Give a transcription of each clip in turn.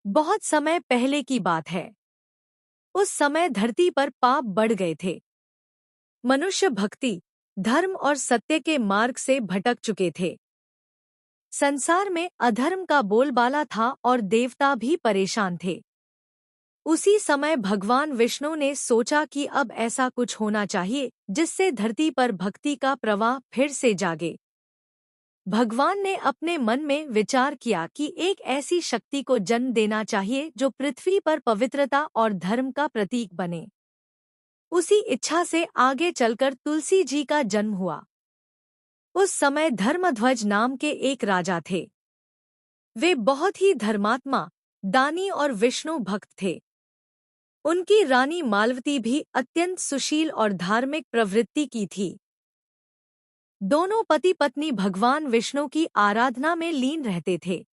बहुत समय पहले की बात है। उस समय धरती पर पाप बढ़ गए थे। मनुष्य भक्ति, धर्म और सत्य के मार्ग से भटक चुके थे। संसार में अधर्म का बोलबाला था और देवता भी परेशान थे। उसी समय भगवान विष्णु ने सोचा कि अब ऐसा कुछ होना चाहिए जिससे धरती पर भक्ति का प्रवाह फिर से जागे। भगवान ने अपने मन में विचार किया कि एक ऐसी शक्ति को जन्म देना चाहिए जो पृथ्वी पर पवित्रता और धर्म का प्रतीक बने। उसी इच्छा से आगे चलकर तुलसी जी का जन्म हुआ। उस समय धर्मध्वज नाम के एक राजा थे। वे बहुत ही धर्मात्मा, दानी और विष्णु भक्त थे। उनकी रानी मालवती भी अत्यंत सुशील और धार्मिक प्रवृत्ति की थी। दोनों पति पत्नी भगवान विष्णु की आराधना में लीन रहते थे।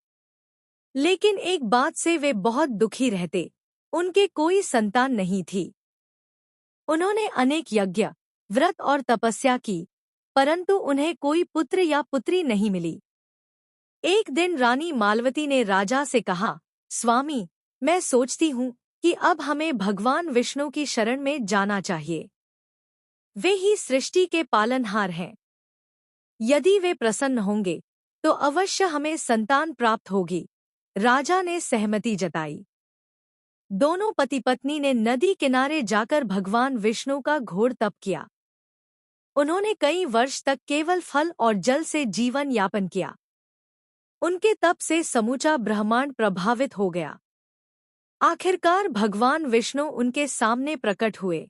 लेकिन एक बात से वे बहुत दुखी रहते, उनके कोई संतान नहीं थी। उन्होंने अनेक यज्ञ, व्रत और तपस्या की, परंतु उन्हें कोई पुत्र या पुत्री नहीं मिली। एक दिन रानी मालवती ने राजा से कहा, स्वामी, मैं सोचती हूँ कि अब हमें भगवान विष्णु की शरण में जाना चाहिए। वे ही सृष्टि के पालनहार हैं। यदि वे प्रसन्न होंगे तो अवश्य हमें संतान प्राप्त होगी। राजा ने सहमति जताई। दोनों पति पत्नी ने नदी किनारे जाकर भगवान विष्णु का घोर तप किया। उन्होंने कई वर्ष तक केवल फल और जल से जीवन यापन किया। उनके तप से समूचा ब्रह्मांड प्रभावित हो गया। आखिरकार भगवान विष्णु उनके सामने प्रकट हुए।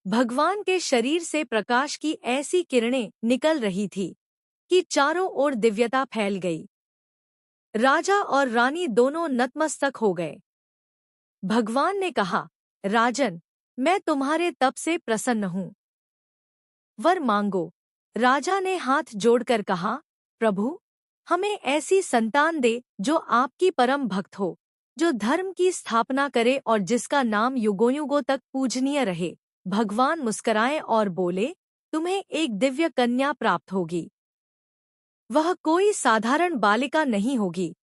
भगवान के शरीर से प्रकाश की ऐसी किरणें निकल रही थी कि चारों ओर दिव्यता फैल गई। राजा और रानी दोनों नतमस्तक हो गए। भगवान ने कहा, राजन, मैं तुम्हारे तप से प्रसन्न हूँ। वर मांगो। राजा ने हाथ जोड़कर कहा, प्रभु, हमें ऐसी संतान दे जो आपकी परम भक्त हो, जो धर्म की स्थापना करे और जिसका नाम युगों-युगों तक पूजनीय रहे। भगवान मुस्कराए और बोले, तुम्हें एक दिव्य कन्या प्राप्त होगी। वह कोई साधारण बालिका नहीं होगी,